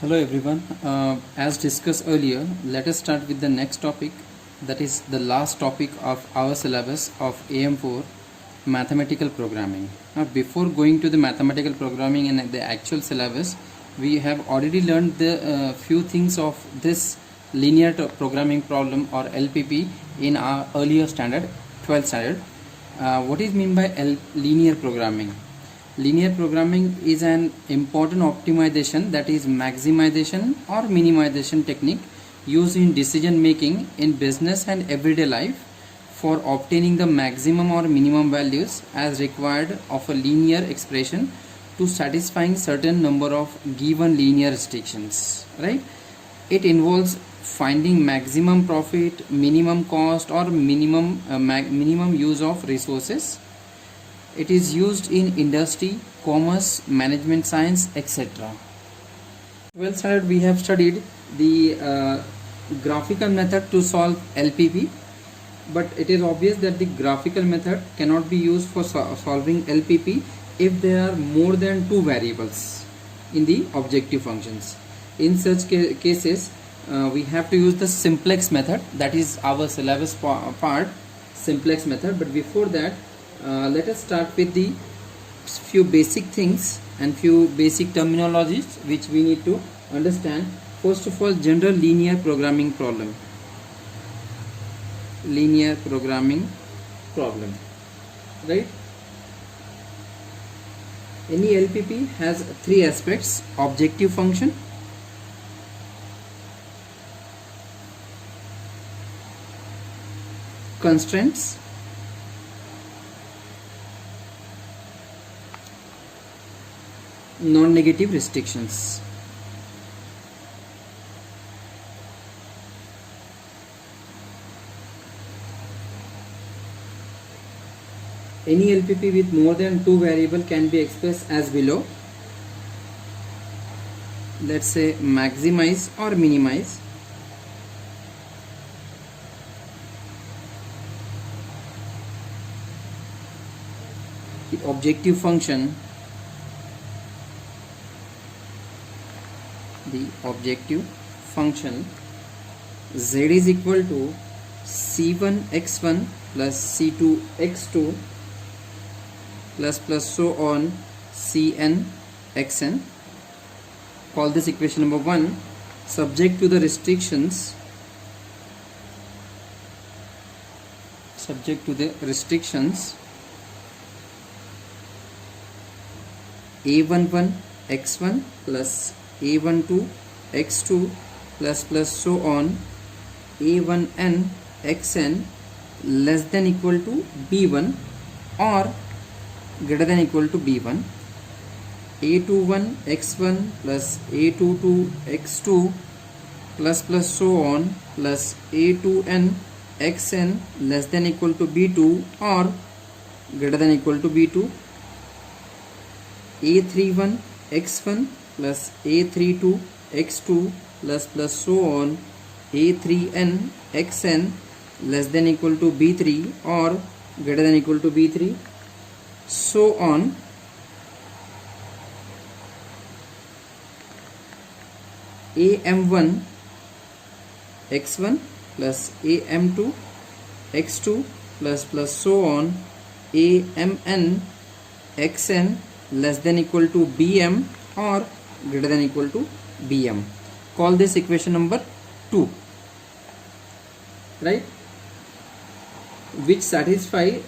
Hello everyone. As discussed earlier, let us start with the next topic, that is the last topic of our syllabus of AM4, mathematical programming. Now, before going to the mathematical programming and the actual syllabus, we have already learned the few things of this linear programming problem or LPP in our earlier standard, 12th standard. What is mean by linear programming? Linear programming is an important optimization, that is maximization or minimization technique used in decision making in business and everyday life for obtaining the maximum or minimum values as required of a linear expression to satisfying certain number of given linear restrictions, right? It involves finding maximum profit, minimum cost or minimum use of resources. It is used in industry, commerce, management science, etc. Well started, we have studied the graphical method to solve LPP, but it is obvious that the graphical method cannot be used for solving LPP if there are more than two variables in the objective functions. In such cases, we have to use the simplex method, that is our syllabus part, simplex method. But before that, let us start with the few basic things and few basic terminologies which we need to understand. First of all, general linear programming problem. Linear programming problem, right? Any LPP has three aspects: objective function, constraints, non-negative restrictions. Any LPP with more than two variables can be expressed as below. Let's say maximize or minimize. The objective function, z is equal to c1 x1 plus c2 x2 plus so on cn xn. Call this equation number 1. Subject to the restrictions a11 x1 plus a12 x2 plus so on a1n xn less than equal to b1 or greater than equal to b1, a21 x1 plus a22 x2 plus so on plus a2n xn less than equal to b2 or greater than equal to b2, a31 x1 plus a32 x2 plus so on a3n xn less than equal to b3 or greater than equal to b3, so on am1 x1 plus am2 x2 plus so on amn xn less than equal to bm or greater than equal to bm. Call this equation number 2, right? Which satisfies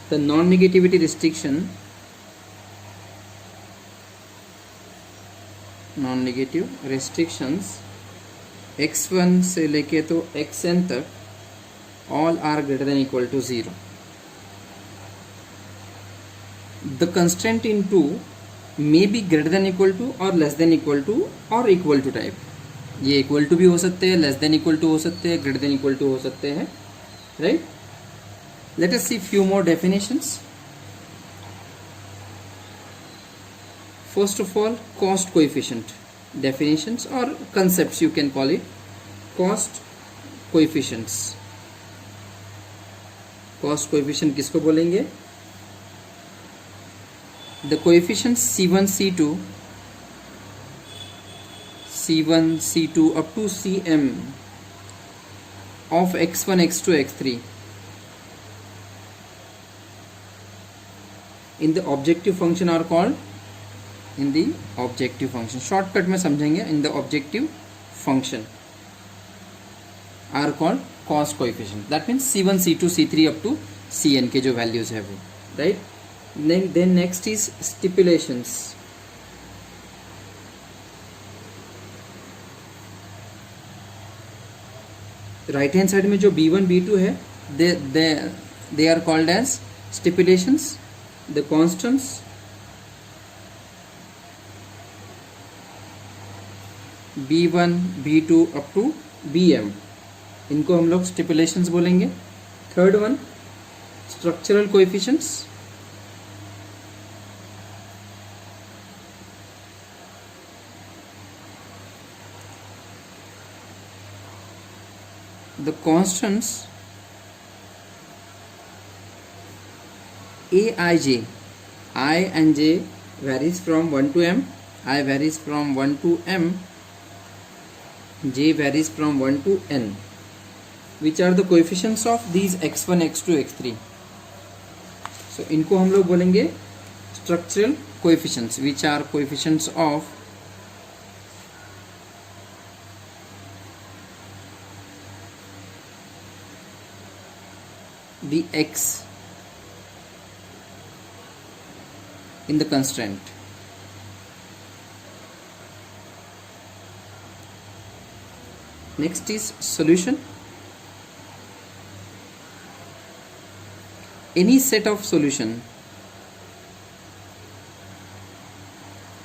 the non-negativity restriction, non-negative restrictions x1 से लेके तो xn तक all are greater than equal to 0. The constraint in 2 may be greater than equal to or less than equal to or equal to type. ये equal to भी हो सकते हैं, less than equal to हो सकते हैं, greater than equal to हो सकते हैं, right? Late us see few more definitions. First of all, cost coefficient definitions or concepts you can call it. Cost coefficients. Cost coefficient किसको बोलेंगे? the coefficients C1, C2, C1, C2 up to Cm of x1, x2, x3 in the objective function are called, in the objective function, shortcut में समझेंगे, in the objective function are called cost coefficient. That means C1, C2, C3 up to Cn के जो values है वो, right? Then next is stipulations. Right hand side में जो B1, B2 है, they are called as stipulations. The constants B1, B2 up to Bm, इनको हम लोग stipulations बोलेंगे. Third one structural coefficients. The constants A, I, J. I and J varies from 1 to M. I varies from 1 to M. J varies from 1 to N. Which are the coefficients of these x1, x2, x3? So इनको हम लोग बोलेंगे structural coefficients, which are coefficients of the x in the constraint. Next is solution. Any set of solution,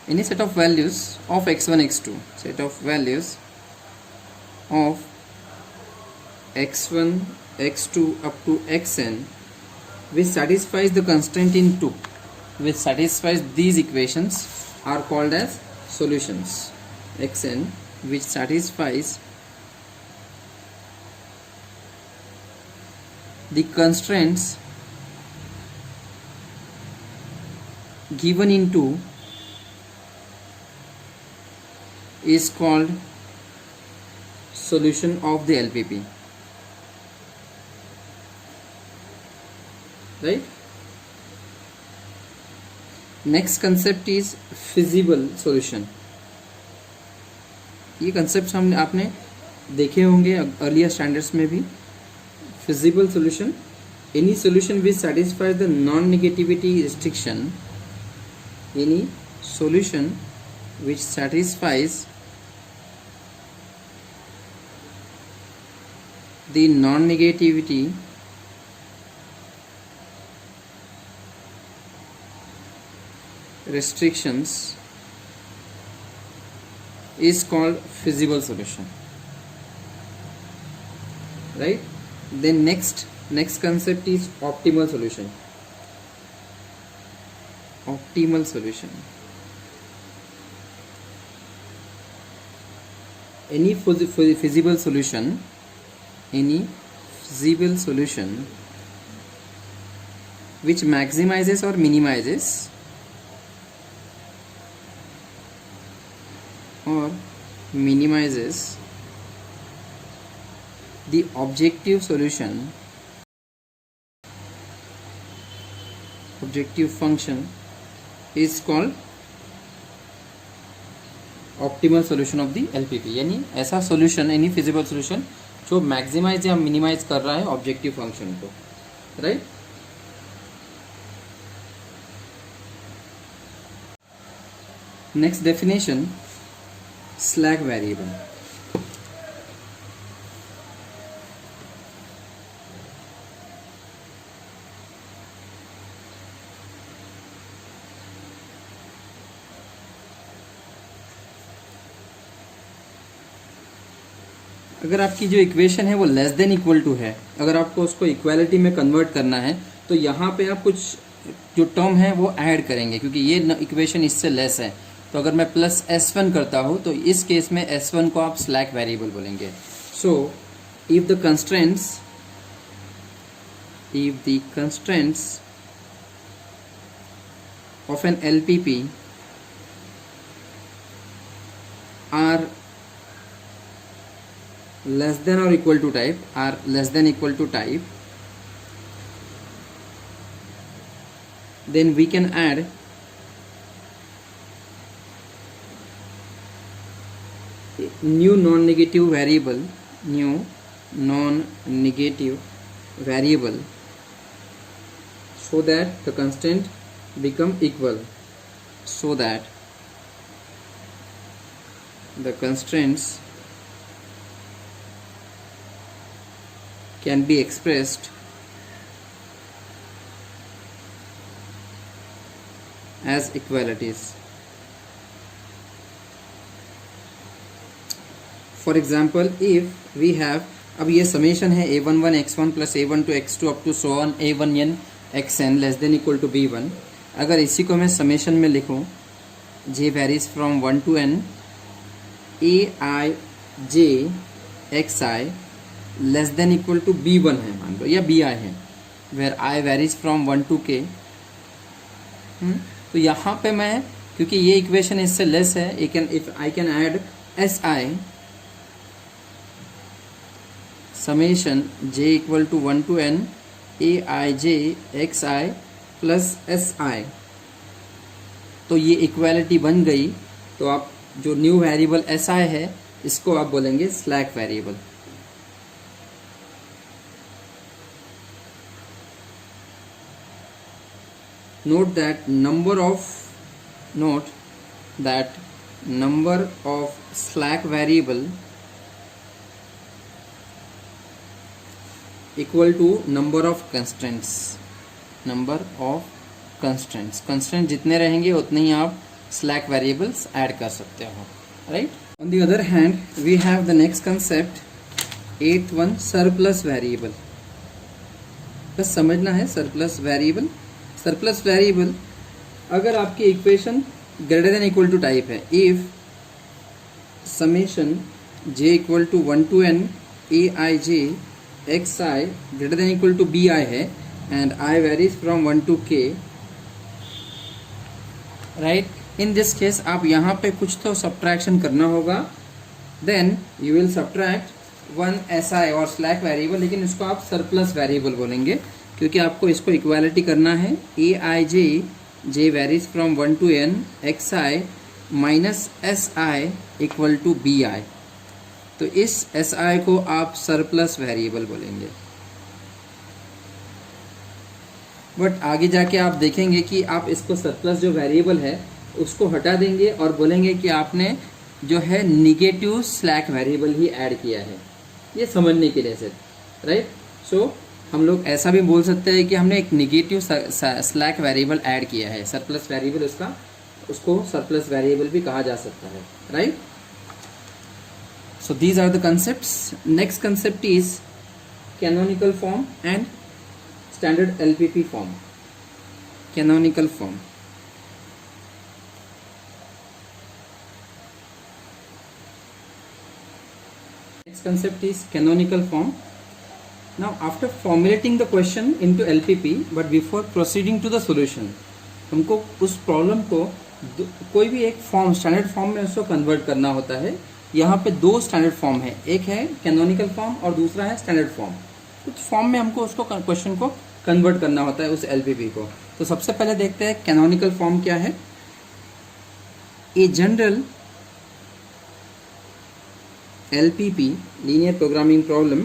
any set of values of x1, x2, set of values of x1, x2 up to xn which satisfies the constraint in 2, which satisfies these equations are called as solutions. Xn which satisfies the constraints given in 2 is called solution of the LPP. Right? Next concept is feasible solution. ये concepts हमने आपने देखे होंगे earlier standards में भी. Feasible solution, any solution which satisfies the non-negativity restriction, any solution which satisfies the non-negativity restrictions is called feasible solution. Right? Then next concept is optimal solution. Optimal solution, any feasible solution, any feasible solution which maximizes or minimizes the objective solution, objective function is called optimal solution of the LPP. यानी ऐसा solution, any feasible solution जो maximize या minimize कर रहा है objective function को, right? Next definition, slack variable. अगर आपकी जो इक्वेशन है वो लेस देन इक्वल टू है, अगर आपको उसको इक्वालिटी में कन्वर्ट करना है तो यहाँ पे आप कुछ जो टर्म है वो ऐड करेंगे, क्योंकि ये इक्वेशन इससे लेस है. तो अगर मैं प्लस S1 करता हूँ तो इस केस में S1 को आप स्लैक वेरिएबल बोलेंगे. So if the constraints of an LPP are less than or equal to type, then we can add new non-negative variable so that the constant become equal, so that the constraints can be expressed as equalities. For example, if we have, अब ये summation है a11 x1 plus a12 x2 up to so on a1n xn less than equal to b1. अगर इसी को मैं summation में लिखूं, j varies from 1 to n ai j xi less than equal to b1 है मान लो, या bi है, where i varies from 1 to k. तो यहाँ पे मैं, क्योंकि ये इक्वेशन इससे लेस है, if I can add si summation j equal to 1 to n aij xi plus si, तो ये इक्वालिटी बन गई. तो आप जो न्यू वेरिएबल si है इसको आप बोलेंगे slack variable. Note that number of slack variable equal to number of constraints. Constraint जितने रहेंगे उतने ही आप slack variables ऐड कर सकते हो, right? On the other hand, we have the next concept, 8th one, surplus variable. बस समझना है surplus variable. सरप्लस वेरिएबल, अगर आपकी equation greater than equal to type है, if summation j equal to 1 to n aij xi greater than equal to bi है and i varies from 1 to k, right. In this case आप यहाँ पे कुछ तो subtraction करना होगा, then you will subtract 1 si और स्लैक वेरिएबल, लेकिन इसको आप सरप्लस वेरिएबल बोलेंगे क्योंकि आपको इसको इक्वालिटी करना है. aij j varies from 1 to n xi minus si equal to bi. तो इस si को आप सरप्लस वेरिएबल बोलेंगे. बट आगे जाके आप देखेंगे कि आप इसको सरप्लस जो वेरिएबल है उसको हटा देंगे और बोलेंगे कि आपने जो है निगेटिव स्लैक वेरिएबल ही ऐड किया है. ये समझने के लिए सर, राइट. सो हम लोग ऐसा भी बोल सकते हैं कि हमने एक निगेटिव स्लैक वेरिएबल ऐड किया है. सरप्लस वेरिएबल उसको सरप्लस वेरिएबल भी कहा जा सकता है, right. So these are the concepts. Next concept is canonical form and standard LPP form. Canonical form, next concept is canonical form. Now after formulating the question into LPP, but before proceeding to the solution, हमको उस problem को कोई भी एक form, standard form में उसको convert करना होता है. यहाँ पे दो स्टैंडर्ड फॉर्म है, एक है कैनोनिकल फॉर्म और दूसरा है स्टैंडर्ड फॉर्म. कुछ फॉर्म में हमको उसको क्वेश्चन को कन्वर्ट करना होता है उस LPP को. तो सबसे पहले देखते हैं कैनोनिकल फॉर्म क्या है. A general LPP, linear programming problem,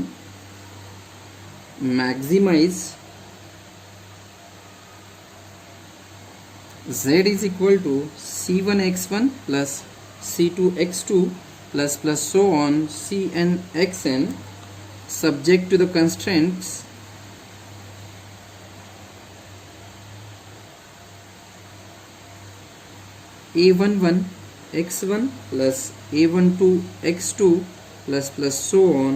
maximize z is equal to c1x1 plus c2x2 plus so on cn xn subject to the constraints a11 x1 plus a12 x2 plus so on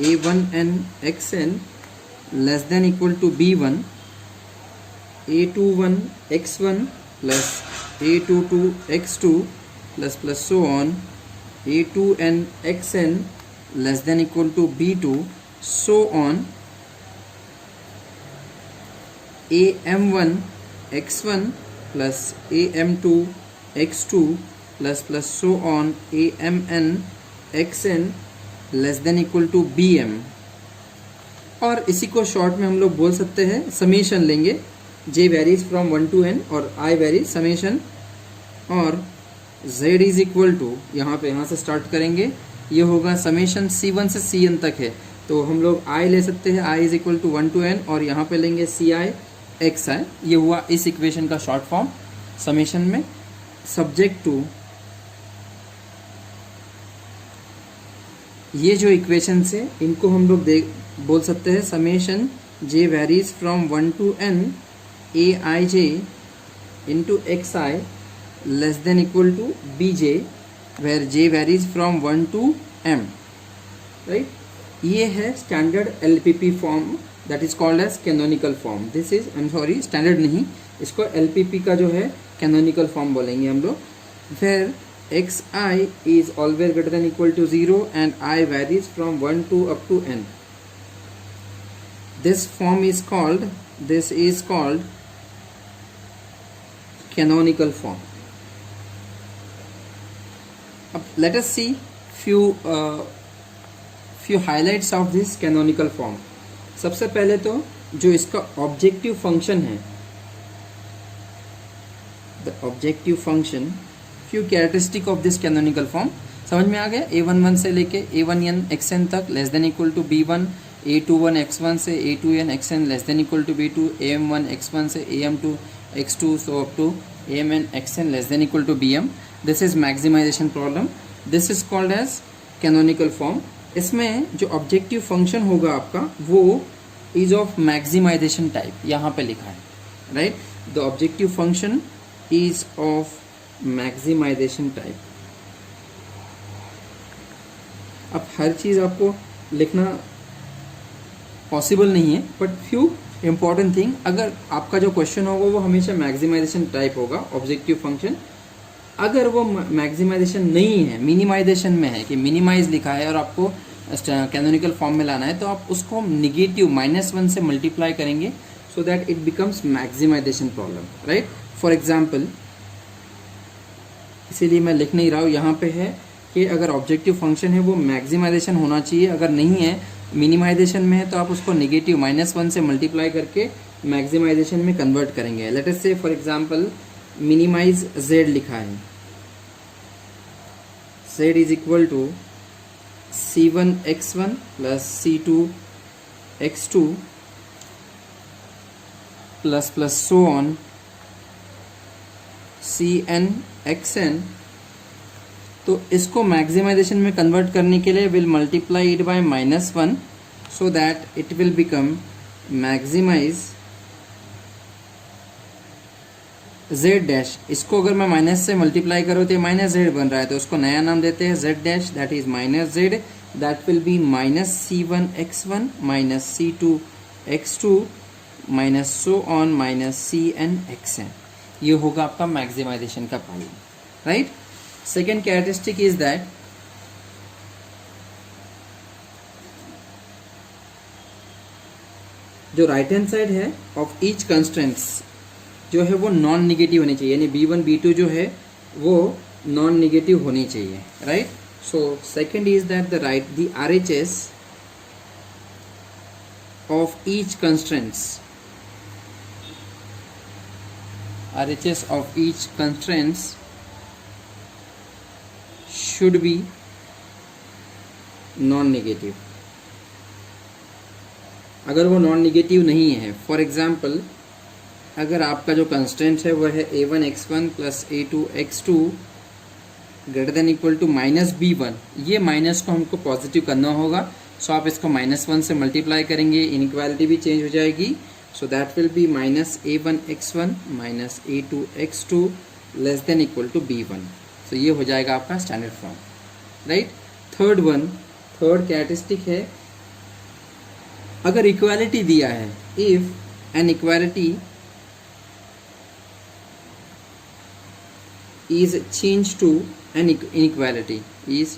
a1n xn less than equal to b1, a21 x1 plus a22 x2 plus so on a2n xn less than equal to b2, so on am1 x1 plus am2 x2 plus so on amn xn less than equal to bm। और इसी को short में हम लोग बोल सकते हैं summation लेंगे, j varies from 1 to n और i वेरीज समेशन, और z इज इक्वल टू यहाँ से स्टार्ट करेंगे, ये होगा समेशन c1 से cn तक है, तो हम लोग i ले सकते हैं, i is equal to 1 to n, और यहाँ पे लेंगे ci xi। ये हुआ इस इक्वेशन का शॉर्ट फॉर्म समेशन में। सब्जेक्ट टू ये जो इक्वेशन है इनको हम लोग बोल सकते हैं summation j varies from 1 to n aij into xi less than equal to bj where j varies from 1 to m, right. ये है standard LPP form that is called as canonical form. This is standard नहीं, इसको LPP का जो है canonical form बोलेंगे हम लोग, where xi is always greater than equal to 0 and I varies from 1 to up to n. This is called canonical form. Let us see few highlights of this canonical form. सबसे पहले तो जो इसका objective function है, the objective function, few characteristic of this canonical form समझ में आ गया। a11 से लेके a1n xn तक less than equal to b1, a21 x1 से a2n xn less than equal to b2, am1 x1 से am2 x2 so up to amn xn less than equal to bm। This is maximisation problem, this is called as canonical form. इसमें जो objective function होगा आपका वो is of maximisation type, यहाँ पे लिखा है, right. The objective function is of maximisation type. अब हर चीज़ आपको लिखना पॉसिबल नहीं है, बट फ्यू इंपॉर्टेंट थिंग, अगर आपका जो क्वेश्चन होगा वो हमेशा मैक्सिमाइजेशन टाइप होगा ऑब्जेक्टिव फंक्शन। अगर वो मैक्सिमाइजेशन नहीं है, मिनिमाइजेशन में है कि मिनिमाइज लिखा है और आपको कैनोनिकल फॉर्म में लाना है, तो आप उसको निगेटिव -1 से मल्टीप्लाई करेंगे so that it becomes maximisation problem, right. For example, इसीलिए मैं लिख नहीं रहा हूँ, यहाँ पे है कि अगर ऑब्जेक्टिव फंक्शन है वो मैक्सिमाइजेशन होना चाहिए, अगर नहीं है मिनिमाइजेशन में है तो आप उसको निगेटिव -1 से मल्टीप्लाई करके मैक्सिमाइजेशन में कन्वर्ट करेंगे। लेट अस से फॉर एग्जांपल मिनिमाइज z लिखा है, z is equal to c1 x1 plus c2 x2 plus so on cn xn। तो इसको मैक्सिमाइजेशन में कन्वर्ट करने के लिए will multiply it by -1 so that it will become maximise z dash. इसको अगर मैं माइनस से मल्टीप्लाई करूँ तो माइनस z बन रहा है, तो उसको नया नाम देते हैं z dash, that is minus z, that will be minus c1 x1 minus c2 x2 minus so on minus cn xn। ये होगा आपका मैक्सिमाइजेशन का problem, right. Second characteristic is that जो राइट हैंड साइड है of each constraints जो है वो non negative होनी चाहिए, यानी b1 b2 जो है वो नॉन निगेटिव होनी चाहिए, right. So second is that the right the RHS of each constraints, RHS of each constraints should be non-negative। अगर वो नॉन निगेटिव नहीं है, फॉर एग्जाम्पल अगर आपका जो कंस्ट्रेंट है वो है a1 x1 plus a2 x2 greater than equal to -b1, ये माइनस को हमको पॉजिटिव करना होगा, सो आप इसको -1 से मल्टीप्लाई करेंगे, इनइक्वालिटी भी चेंज हो जाएगी, so that will be minus a1 x1 minus a2 x2 less than equal to b1। so ये हो जाएगा आपका standard form, right. Third characteristic है, अगर इक्वालिटी दिया है, if an equality is changed to an inequality, is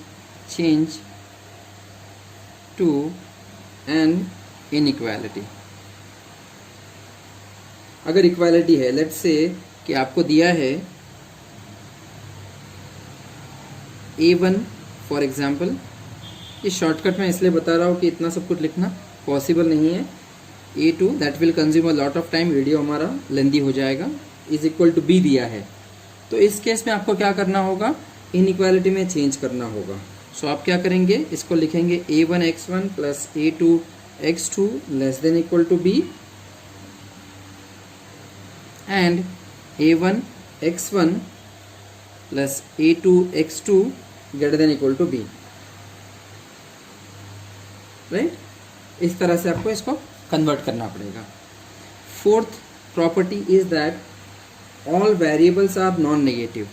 changed to an inequality। अगर equality है, लेट्स से कि आपको दिया है A1 फॉर एग्जाम्पल, ये शॉर्टकट में इसलिए बता रहा हूँ कि इतना सब कुछ लिखना पॉसिबल नहीं है। A2 that will consume a lot of time, video हमारा लेंदी हो जाएगा, इज इक्वल टू B दिया है। तो इस केस में आपको क्या करना होगा, इनइक्वालिटी में चेंज करना होगा। सो आप क्या करेंगे, इसको लिखेंगे A1x1 plus A2x2 less than equal to B and A1x1 plus A2x2 greater than equal to B, right. इस तरह से आपको इसको कन्वर्ट करना पड़ेगा। Fourth property is that all variables are non-negative.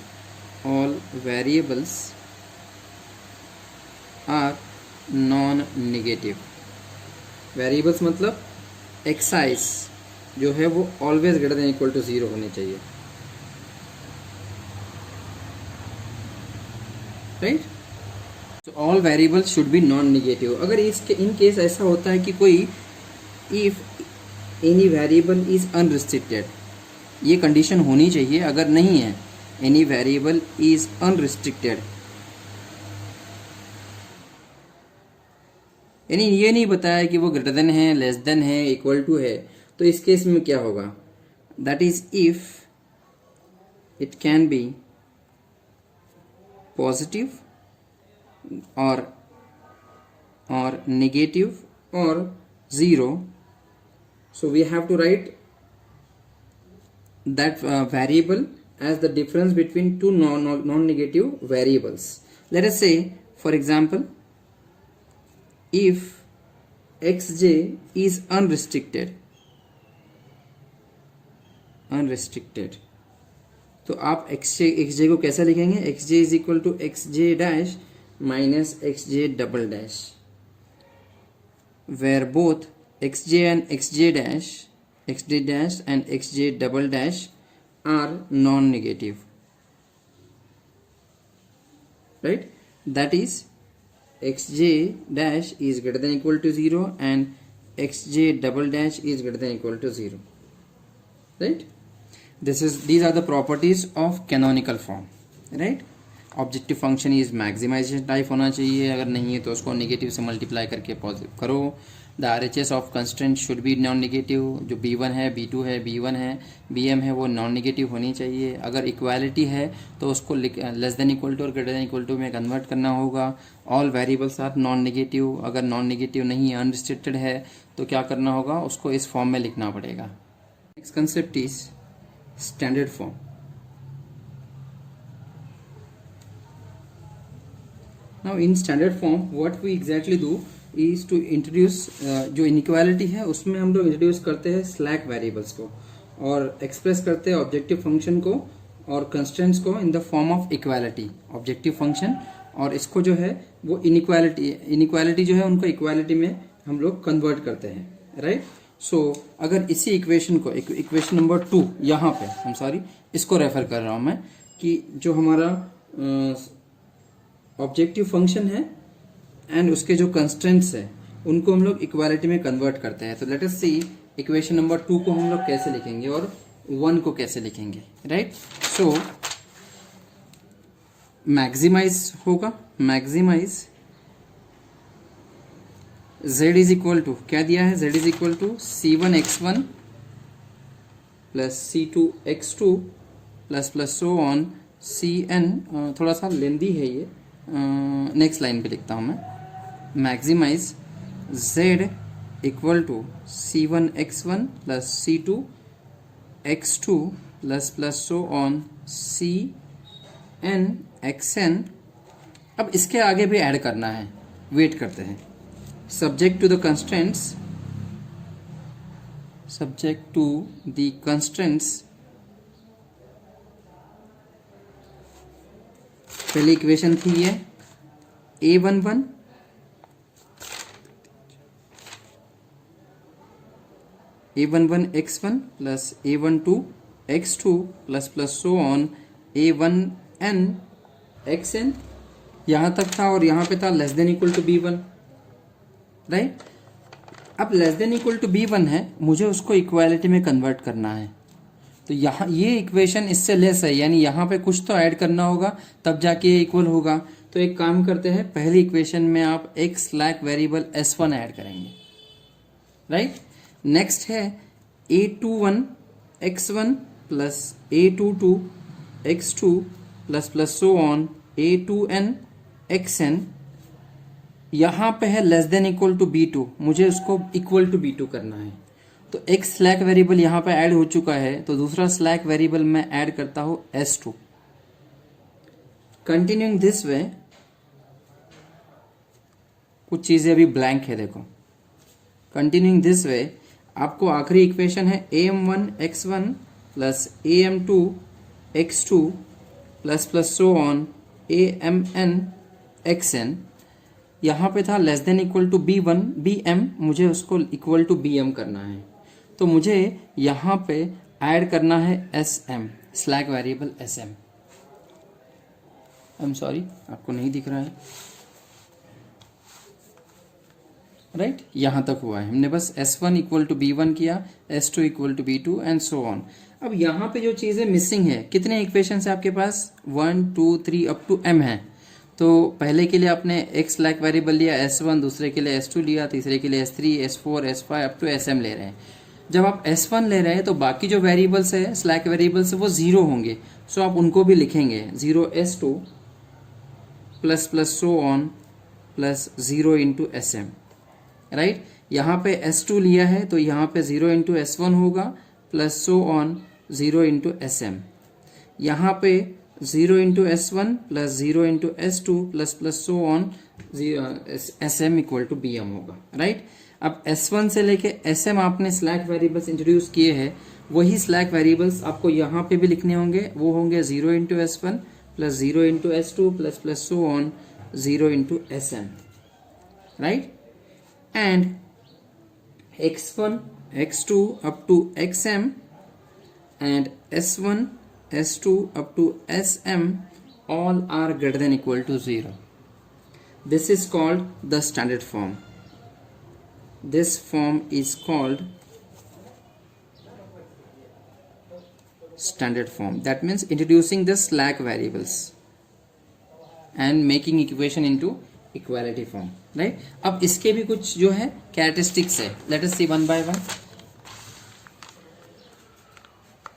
All variables are non-negative. Variables मतलब एक्साइज जो है वो always greater than equal to 0 होने चाहिए, right. So all variables should be non-negative. अगर इसके इन केस ऐसा होता है कि कोई if any variable is unrestricted, ये कंडीशन होनी चाहिए। अगर नहीं है एनी वेरिएबल इज अनरिस्ट्रिक्टेड, यानी ये नहीं बताया कि वो ग्रेटर देन है, लेस देन है, इक्वल टू है, तो इस केस में क्या होगा, that is if it can be positive और नेगेटिव और zero, so we have to write that variable as the difference between two non-negative variables. Let us say, for example, if xj is unrestricted, तो आप xj को कैसा लिखेंगे, xj is equal to xj dash minus xj double dash, where both xj and xj dash and xj double dash are non-negative, right? That is xj dash is greater than equal to 0 and xj double dash is greater than equal to 0, right? These are the properties of canonical form, right? Objective function is maximisation type होना चाहिए, अगर नहीं है तो उसको negative से multiply करके positive करो। The RHS of constant should be non negative, जो B1 है, B2 है, B1 है, BM है, वो नॉन नेगेटिव होनी चाहिए। अगर इक्वालिटी है तो उसको लेस देन इक्वल टू और ग्रेटर देन इक्वल टू में कन्वर्ट करना होगा। All variables are non negative, अगर नॉन नेगेटिव नहीं है, अनरिस्ट्रिक्टेड है, तो क्या करना होगा, उसको इस फॉर्म में लिखना पड़ेगा। Next concept is standard form. Now in standard form what we exactly do is to introduce जो inequality है उसमें हम लोग इंट्रोड्यूस करते हैं स्लैक वेरिएबल्स को और एक्सप्रेस करते हैं ऑब्जेक्टिव फंक्शन को और कंस्ट्रेंट्स को in the form of equality, objective function, और इसको जो है वो इनइक्वालिटी जो है उनको इक्वालिटी में हम लोग कन्वर्ट करते हैं, राइट। सो अगर इसी इक्वेशन को इक्वेशन नंबर 2 यहाँ पे इसको रेफर कर रहा हूँ मैं कि जो हमारा ऑब्जेक्टिव फंक्शन है एंड उसके जो कंस्ट्रेंट्स है उनको हम लोग इक्वालिटी में कन्वर्ट करते हैं। तो लेट अस सी इक्वेशन नंबर 2 को हम लोग कैसे लिखेंगे और 1 को कैसे लिखेंगे, राइट। सो मैक्सिमाइज होगा, maximize z is equal to क्या दिया है, z is equal to c1x1 plus c2x2 plus plus so on cn। थोड़ा सा लेंदी है ये, नेक्स्ट लाइन पे लिखता हूं मैं। Maximize z equal to c1x1 plus c2x2 plus plus so on cn xn। अब इसके आगे भी ऐड करना है, वेट करते हैं। सब्जेक्ट टू द कंस्ट्रेंट्स पहली इक्वेशन थी ये a11 x1 plus a12 x2 plus plus so on a1n xn, यहाँ तक था और यहाँ पे था less than equal to b1, right. अब less than equal to b1 है, मुझे उसको इक्वालिटी में कन्वर्ट करना है। तो तो यहाँ ये इक्वेशन इससे लेस है, यानी यहाँ पे कुछ तो ऐड करना होगा तब जाके ये इक्वल होगा। तो एक काम करते हैं, पहली इक्वेशन में आप एक स्लैक वेरिएबल s1 ऐड करेंगे, राइट। नेक्स्ट है a21 x1 plus a22 x2 plus plus so on a2n xn। यहाँ पे है less than equal to b2, मुझे उसको इक्वल टू b2 करना है। तो एक स्लैक वेरिएबल यहाँ पे ऐड हो चुका है, तो दूसरा स्लैक वेरिएबल मैं ऐड करता हूं s2। कंटिन्यूइंग दिस वे, कुछ चीजें अभी ब्लैंक है देखो। कंटिन्यूइंग दिस वे, आपको आखिरी इक्वेशन है am1 x1 plus am2 x2 plus plus so on amn xn। यहाँ पे था less than equal to b1 bm, मुझे उसको इक्वल टू bm करना है। तो मुझे यहाँ पे ऐड करना है sm, slack variable sm। I am sorry, आपको नहीं दिख रहा है, राइट यहाँ तक हुआ है। हमने बस s1 इक्वल टू b1 किया, s2 equal to b2 and so on. अब यहाँ पे जो चीजें मिसिंग है, कितने इक्वेशन है आपके पास, 1 2 3 अप टू m है। तो पहले के लिए आपने एक स्लैक वेरिएबल लिया s1, दूसरे के लिए s2 लिया, तीसरे के लिए s3 s4 s5 up to sm ले रहे हैं। जब आप s1 ले रहे हैं तो बाकी जो वेरिएबल्स है, स्लैक वेरिएबल्स, वो जीरो होंगे। सो आप उनको भी लिखेंगे 0 s2 plus plus so on plus 0 into sm, right. यहाँ पे s2 लिया है तो यहाँ पे 0 इंटू s1 होगा plus so on 0 into sm। यहाँ पे 0 into s1 plus 0 into s2 plus plus so on sm equal to bm होगा, राइट। अब s1 से लेके sm आपने स्लैक वेरिएबल्स इंट्रोड्यूस किए हैं, वही स्लैक वेरिएबल्स आपको यहाँ पे भी लिखने होंगे। वो होंगे 0 into s1 plus 0 into s2 plus plus so on 0 into sm, right. And x1 x2 up to xm and s1 s2 up to sm all are greater than equal to 0. This is called the standard form. This form is called standard form. That means introducing the slack variables and making equation into equality form, right. अब इसके भी कुछ जो है characteristics है, let us see one by one.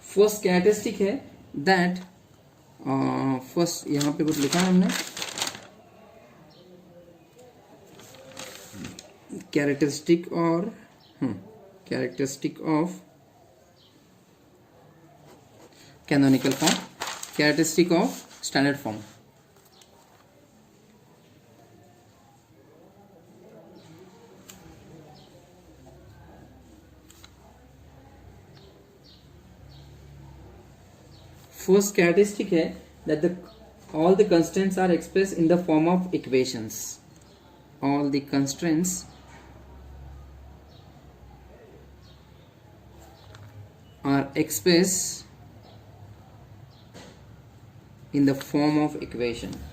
First characteristic है that, first यहाँ पे कुछ लिखा है हमने, कैरेक्टरिस्टिक और characteristic of canonical form, characteristic of standard form. First characteristic है that all the constraints are expressed in the form of equations. All the constraints are expressed in the form of equation.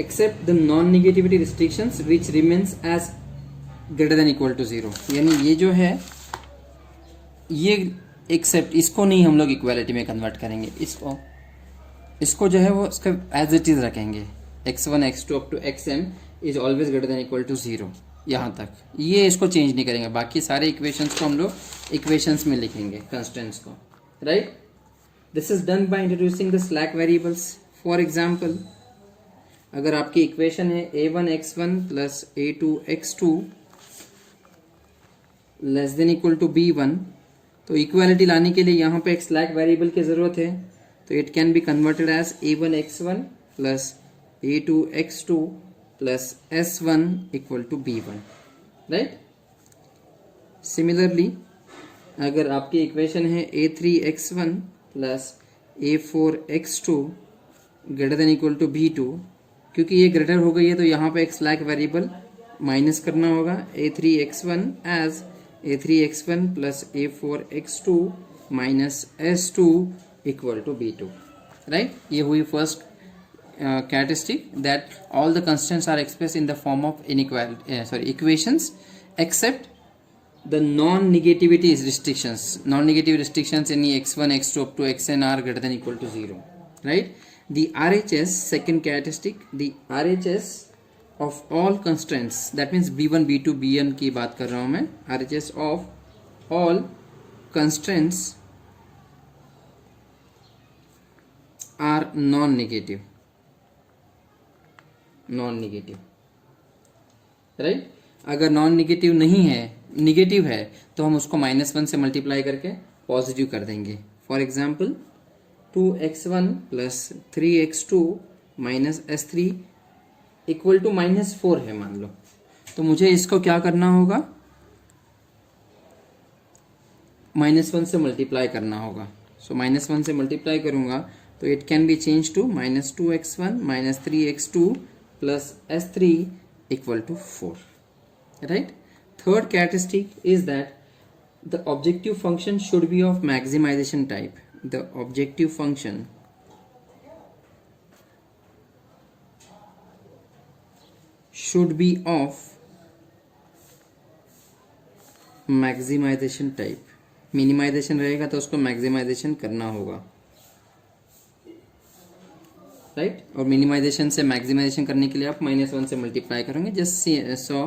Except the non-negativity restrictions which remains as greater than equal to 0। यानी ये जो है, ये accept, इसको नहीं हम लोग equality में कन्वर्ट करेंगे, इसको जो है वो इसका एज इट इज रखेंगे। x1 x2 up to xm is always greater than equal to 0, यहाँ तक, ये इसको चेंज नहीं करेंगे। बाकी सारे इक्वेशंस को हम लोग इक्वेशंस में लिखेंगे, कंस्टेंट्स को, right. This is done by introducing the slack variables. For example, अगर आपकी इक्वेशन है a1 x1 plus a2 x2 less than equal to b1, तो इक्वालिटी लाने के लिए यहाँ पे एक स्लैक वेरिएबल की ज़रूरत है। तो it can be converted as a1 x1 plus a2 x2 plus s1 equal to b1, right. Similarly, अगर आपकी इक्वेशन है a3 x1 plus a4 x2 greater than equal to b2, क्योंकि ये ग्रेटर हो गई है तो यहाँ पे एक स्लैक वेरिएबल माइनस करना होगा, a3 x1 as a3 x1 plus a4 x2 minus s2 equal to b2, right. ये हुई first characteristic that all the constants are expressed in the form of equations except the non-negativity restrictions. Non-negative restrictions in x1, x2 up to xn are greater than equal to 0, right? The RHS, second characteristic, the RHS of all constraints, that means b1 b2 bn की बात कर रहा हूँ मैं, RHS of all constraints are non-negative, right? अगर non negative नहीं है, negative है, तो हम उसको -1 से मल्टीप्लाई करके पॉजिटिव कर देंगे. For example 2x1 plus 3x2 minus s3 equal to -4 है मान लो. तो मुझे इसको क्या करना होगा, -1 से मल्टीप्लाई करना होगा. सो -1 से मल्टीप्लाई करूंगा तो it can be change to -2x1 minus 3x2 plus s3 equal to 4, right? Third characteristic is that the objective function should be of maximization type. The objective function should be of maximization type. Minimization रहेगा तो उसको maximisation करना होगा, right? और minimisation से maximisation करने के लिए आप -1 से मल्टीप्लाई करेंगे. Just saw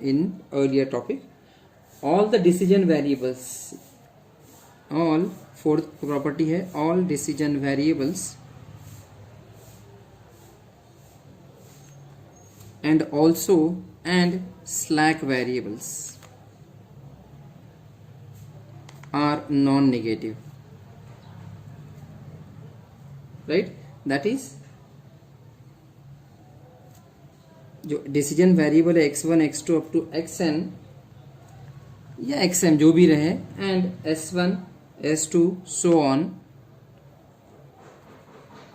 in earlier topic, all the decision variables, all fourth property है, all decision variables and also and slack variables are non-negative, right? That is, जो डिसीजन वेरिएबल है x1 x2 up to xn या xm जो भी रहे, and s1 s2 so on,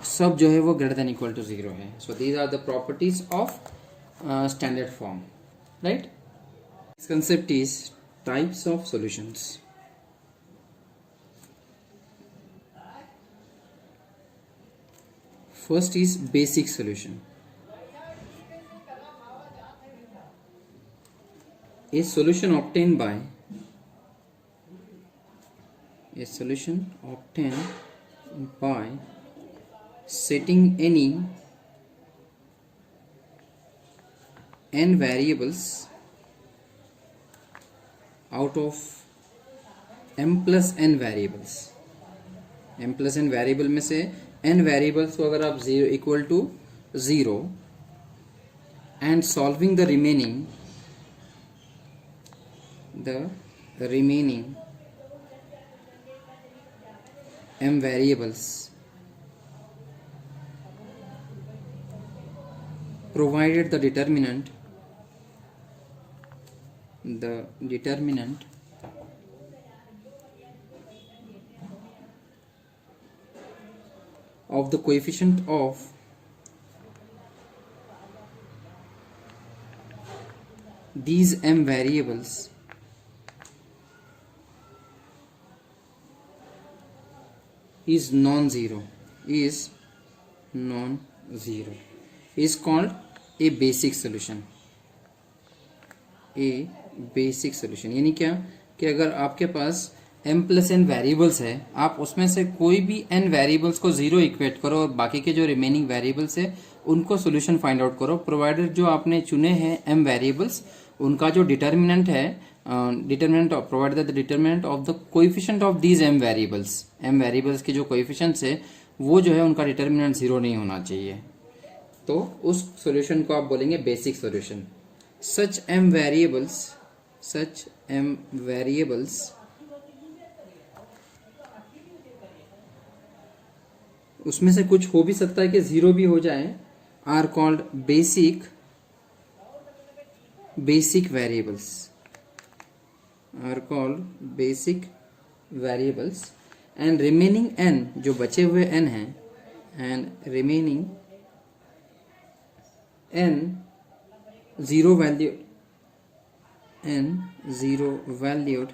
सब जो है वो ग्रेटर देन इक्वल टू 0 है. So these are the properties of standard form, right? This concept is types of solutions. First is basic solution. A solution obtained by setting any n variables out of m plus n variables. m plus n variable में से n variables को अगर आप 0 equal to 0 and solving the remaining m variables, provided the determinant of the coefficient of these m variables is non-zero, is called a basic solution. A basic solution यानी क्या, कि अगर आपके पास m प्लस n वेरिएबल्स है, आप उसमें से कोई भी n वेरिएबल्स को 0 इक्वेट करो और बाकी के जो रिमेनिंग वेरिएबल्स है उनको सोल्यूशन फाइंड आउट करो, प्रोवाइडेड जो आपने चुने हैं m वेरिएबल्स उनका जो डिटर्मिनेंट है, provided the determinant of the coefficient of these m variables के जो coefficients है वो जो है उनका डिटर्मिनेंट 0 नहीं होना चाहिए. तो उस सॉल्यूशन को आप बोलेंगे basic solution. such m variables उसमें से कुछ हो भी सकता है कि 0 भी हो जाए, are called basic variables and remaining n जो बचे हुए n हैं, and remaining n zero valued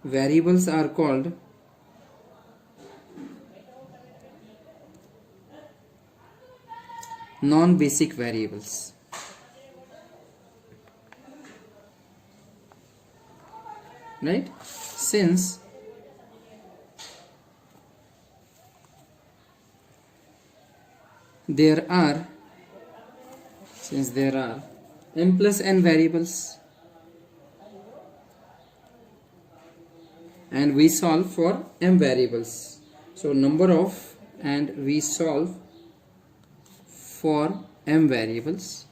variables are called non-basic variables. Right? Since there are m plus n variables and we solve for m variables, so number of and we solve for m variables,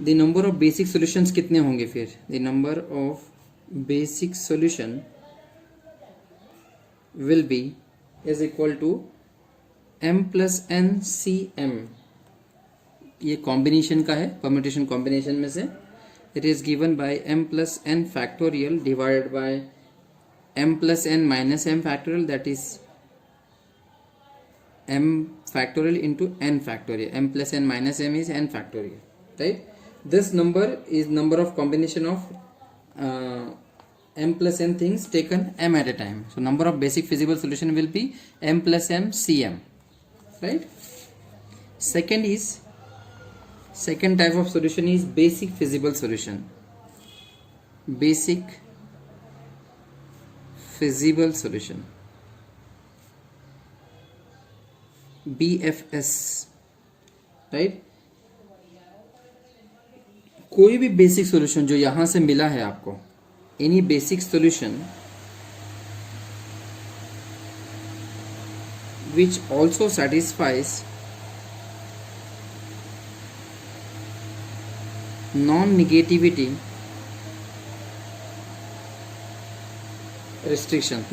the number of basic solutions कितने होंगे फिर? The number of basic solution will be is equal to m plus n c m. ये combination का है, permutation combination में से. It is given by m plus n factorial divided by m plus n minus m factorial, that is m factorial into n factorial. M plus n minus m is n factorial, right? This number is number of combination of m plus n things taken m at a time. So number of basic feasible solution will be m plus m cm, right? Second type of solution is basic feasible solution. Basic feasible solution, BFS, right? कोई भी basic solution जो यहां से मिला है आपको, any basic solution which also satisfies non-negativity restrictions,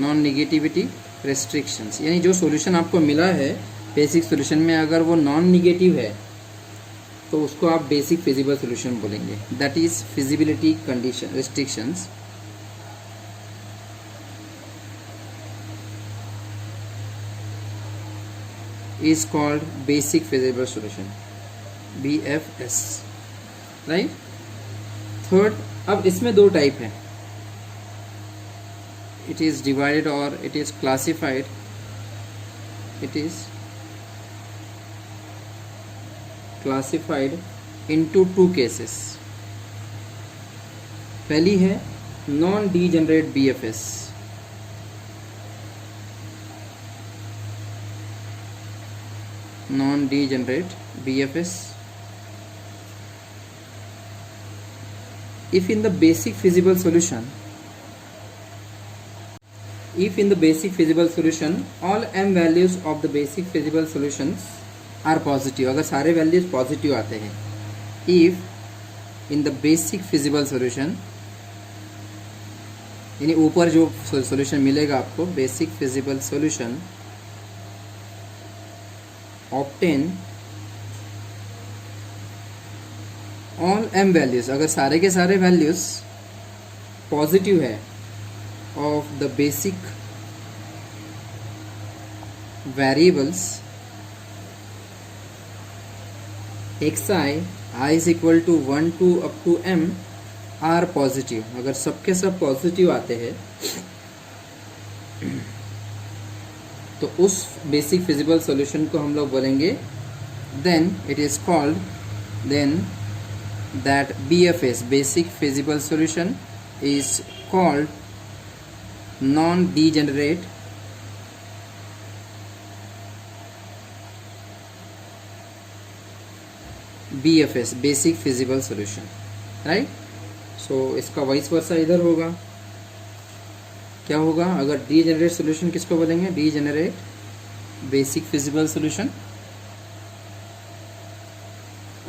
यानी जो सॉल्यूशन आपको मिला है बेसिक सॉल्यूशन में, अगर वो नॉन निगेटिव है तो उसको आप बेसिक फिजिबल सॉल्यूशन बोलेंगे. That is feasibility condition restrictions. is called basic feasible solution, BFS, right? Third, अब इसमें दो टाइप है. it is divided or it is classified, it is classified into two cases. पहली है non degenerate BFS. non-degenerate BFS. If in the basic feasible solution all m values of the basic feasible solutions are positive, अगर सारे values positive आते हैं, if in the basic feasible solution, यानी ऊपर जो solution मिलेगा आपको, basic feasible solution obtain all m values, अगर सारे के सारे values पॉजिटिव है of the basic variables xi, I is equal to 1 to up to m are positive, अगर सबके सब पॉजिटिव आते हैं तो उस बेसिक फिजिबल सॉल्यूशन को हम लोग बोलेंगे, then it is called, then that BFS basic feasible solution is called non degenerate BFS basic feasible solution, right? So इसका वाइस वर्सा इधर होगा. क्या होगा अगर डीजेनरेट सॉल्यूशन किसको बोलेंगे? Degenerate basic feasible solution.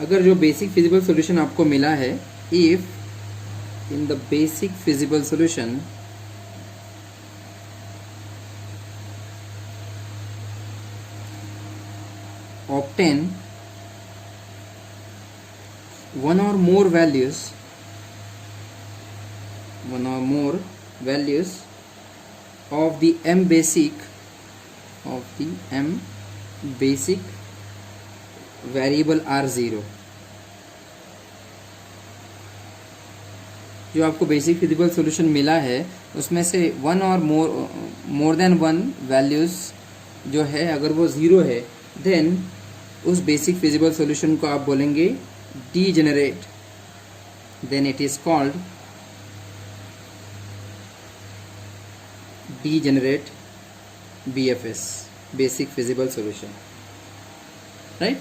अगर जो बेसिक फिजिबल सॉल्यूशन आपको मिला है, if in the basic feasible solution obtain one or more values of the m basic variable are 0. जो आपको बेसिक फिजिबल सॉल्यूशन मिला है उसमें से वन और मोर देन वन वैल्यूज जो है अगर वो ज़ीरो है, देन उस बेसिक फिजिबल सॉल्यूशन को आप बोलेंगे degenerate, then it is called degenerate BFS, basic feasible solution, right.